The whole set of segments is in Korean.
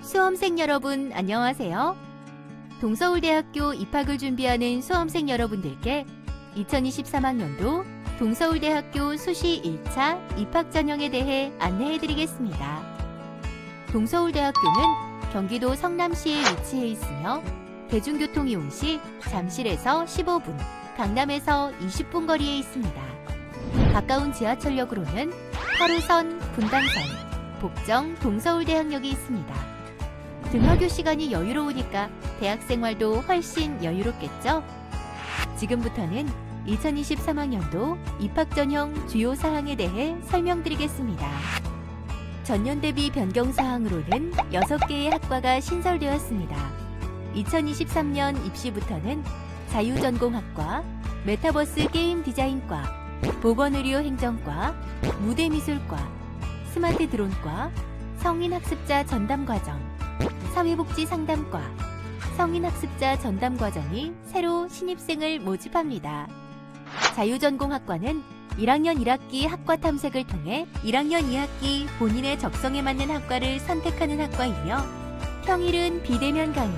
수험생 여러분 안녕하세요. 동서울대학교 입학을 준비하는 수험생 여러분들께 2023학년도 동서울대학교 수시 1차 입학 전형에 대해 안내해드리겠습니다. 동서울대학교는 경기도 성남시에 위치해 있으며 대중교통 이용 시 잠실에서 15분, 강남에서 20분 거리에 있습니다. 가까운 지하철역으로는 8호선, 분당선, 복정, 동서울대학역이 있습니다. 등하교 시간이 여유로우니까 대학생활도 훨씬 여유롭겠죠? 지금부터는 2023학년도 입학 전형 주요 사항에 대해 설명드리겠습니다. 전년 대비 변경 사항으로는 6개의 학과가 신설되었습니다. 2023년 입시부터는 자유전공학과, 메타버스 게임 디자인과, 보건의료 행정과, 무대미술과, 스마트 드론과, 성인학습자 전담과정, 사회복지 상담과, 성인학습자 전담과정이 새로 신입생을 모집합니다. 자유전공학과는 1학년 1학기 학과 탐색을 통해 1학년 2학기 본인의 적성에 맞는 학과를 선택하는 학과이며 평일은 비대면 강의,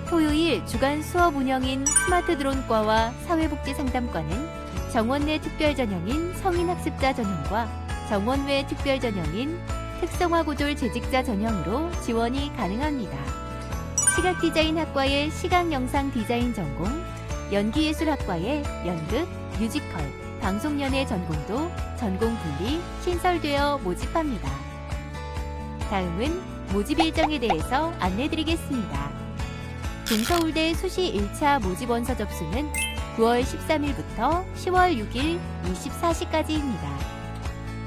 토요일 주간 수업 운영인 스마트 드론과와 사회복지 상담과는 정원 내 특별 전형인 성인학습자 전형과 정원 외 특별 전형인 특성화 고졸 재직자 전형으로 지원이 가능합니다. 시각디자인학과의 시각영상 디자인 전공, 연기예술학과의 연극, 뮤지컬, 방송연예 전공도 전공 분리 신설되어 모집합니다. 다음은 모집 일정에 대해서 안내드리겠습니다. 동서울대 수시 1차 모집 원서 접수는 9월 13일부터 10월 6일 24시까지입니다.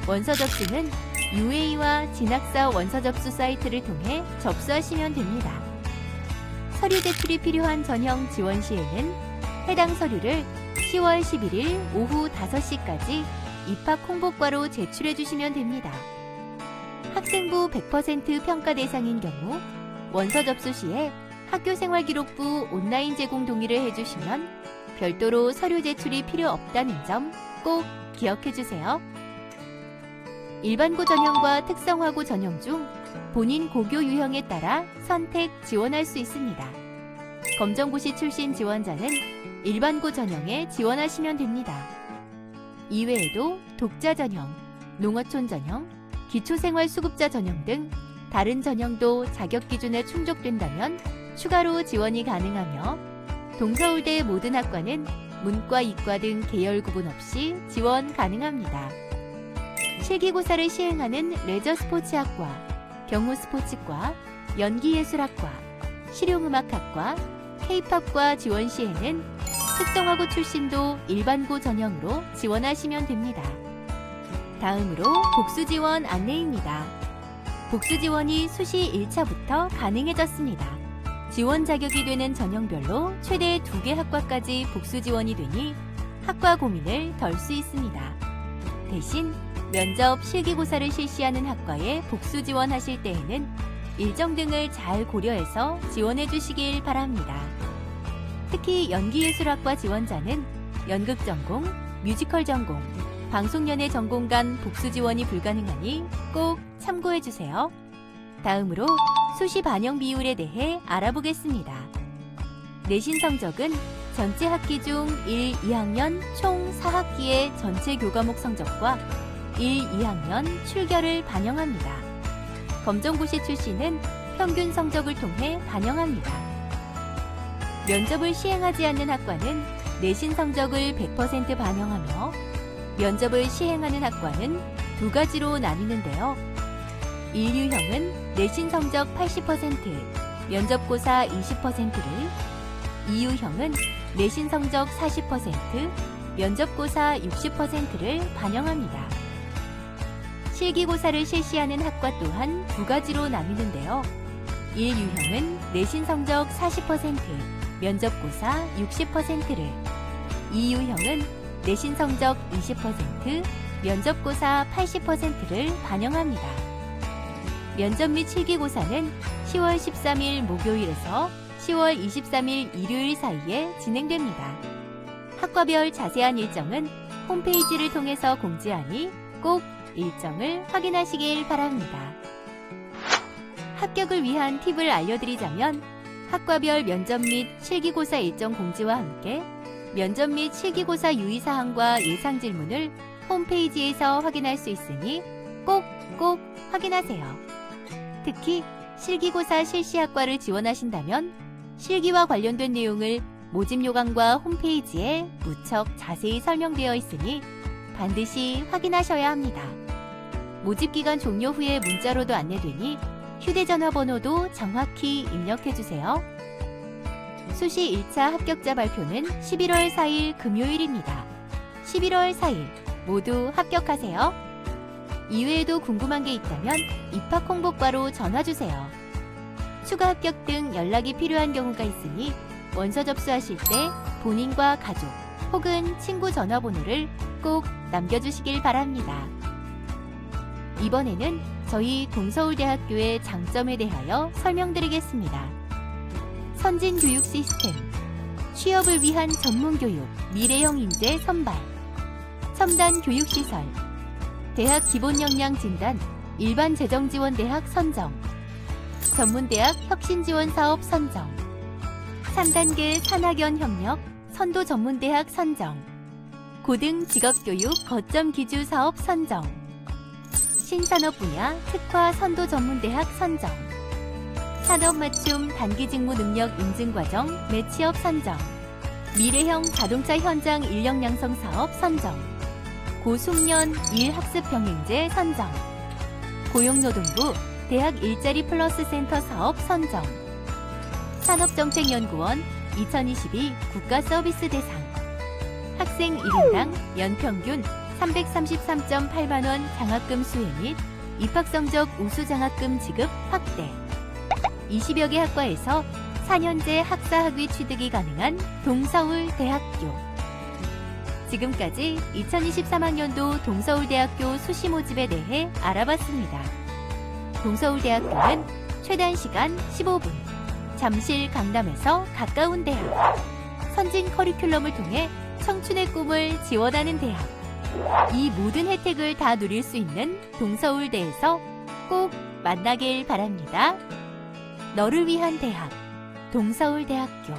원서 접수는 UA와 진학사 원서 접수 사이트를 통해 접수하시면 됩니다. 서류 제출이 필요한 전형 지원 시에는 해당 서류를 10월 11일 오후 5시까지 입학 홍보과로 제출해 주시면 됩니다. 학생부 100% 평가 대상인 경우 원서 접수 시에 학교생활기록부 온라인 제공 동의를 해주시면 별도로 서류 제출이 필요 없다는 점 꼭 기억해 주세요. 일반고 전형과 특성화고 전형 중 본인 고교 유형에 따라 선택 지원할 수 있습니다. 검정고시 출신 지원자는 일반고 전형에 지원하시면 됩니다. 이외에도 독자 전형, 농어촌 전형, 기초생활수급자 전형 등 다른 전형도 자격 기준에 충족된다면 추가로 지원이 가능하며 동서울대 모든 학과는 문과, 이과 등 계열 구분 없이 지원 가능합니다. 실기고사를 시행하는 레저스포츠학과, 경호스포츠과, 연기예술학과, 실용음악학과, K-팝과 지원 시에는 특성화고 출신도 일반고 전형으로 지원하시면 됩니다. 다음으로 복수지원 안내입니다. 복수지원이 수시 1차부터 가능해졌습니다. 지원 자격이 되는 전형별로 최대 2개 학과까지 복수지원이 되니 학과 고민을 덜 수 있습니다. 대신 면접, 실기고사를 실시하는 학과에 복수 지원하실 때에는 일정 등을 잘 고려해서 지원해 주시길 바랍니다. 특히 연기예술학과 지원자는 연극 전공, 뮤지컬 전공, 방송연예 전공 간 복수 지원이 불가능하니 꼭 참고해 주세요. 다음으로 수시 반영 비율에 대해 알아보겠습니다. 내신 성적은 전체 학기 중 1, 2학년 총 4학기의 전체 교과목 성적과 1, 2학년 출결을 반영합니다. 검정고시 출시는 평균 성적을 통해 반영합니다. 면접을 시행하지 않는 학과는 내신 성적을 100% 반영하며 면접을 시행하는 학과는 두 가지로 나뉘는데요. 1유형은 내신 성적 80%, 면접고사 20%를, 2유형은 내신 성적 40%, 면접고사 60%를 반영합니다. 실기고사를 실시하는 학과 또한 두 가지로 나뉘는데요. 1유형은 내신 성적 40%, 면접고사 60%를, 2유형은 내신 성적 20%, 면접고사 80%를 반영합니다. 면접 및 실기고사는 10월 13일 목요일에서 10월 23일 일요일 사이에 진행됩니다. 학과별 자세한 일정은 홈페이지를 통해서 공지하니 꼭 일정을 확인하시길 바랍니다. 합격을 위한 팁을 알려드리자면 학과별 면접 및 실기고사 일정 공지와 함께 면접 및 실기고사 유의사항과 예상 질문을 홈페이지에서 확인할 수 있으니 꼭 확인하세요. 특히 실기고사 실시학과를 지원하신다면 실기와 관련된 내용을 모집 요강과 홈페이지에 무척 자세히 설명되어 있으니 반드시 확인하셔야 합니다. 모집기간 종료 후에 문자로도 안내되니 휴대전화 번호도 정확히 입력해주세요. 수시 1차 합격자 발표는 11월 4일 금요일입니다. 11월 4일 모두 합격하세요. 이외에도 궁금한 게 있다면 입학 홍보과로 전화주세요. 추가 합격 등 연락이 필요한 경우가 있으니 원서 접수하실 때 본인과 가족 혹은 친구 전화번호를 꼭 남겨주시길 바랍니다. 이번에는 저희 동서울대학교의 장점에 대하여 설명드리겠습니다. 선진 교육 시스템, 취업을 위한 전문 교육, 미래형 인재 선발, 첨단 교육시설, 대학 기본 역량 진단, 일반 재정 지원 대학 선정, 전문대학 혁신 지원 사업 선정, 3단계 산학연 협력, 선도 전문대학 선정, 고등 직업교육 거점 기주 사업 선정, 신산업 분야 특화 선도 전문대학 선정, 산업 맞춤 단기 직무 능력 인증 과정 매치업 선정, 미래형 자동차 현장 인력 양성 사업 선정, 고숙련 일학습 병행제 선정, 고용노동부 대학 일자리 플러스 센터 사업 선정, 산업정책연구원 2022 국가서비스 대상, 학생 1인당 연평균 333.8만원 장학금 수혜 및 입학성적 우수장학금 지급 확대, 20여 개 학과에서 4년제 학사학위 취득이 가능한 동서울대학교. 지금까지 2023학년도 동서울대학교 수시 모집에 대해 알아봤습니다. 동서울대학교는 최단 시간 15분, 잠실 강남에서 가까운 대학, 선진 커리큘럼을 통해 청춘의 꿈을 지원하는 대학. 이 모든 혜택을 다 누릴 수 있는 동서울대에서 꼭 만나길 바랍니다. 너를 위한 대학, 동서울대학교.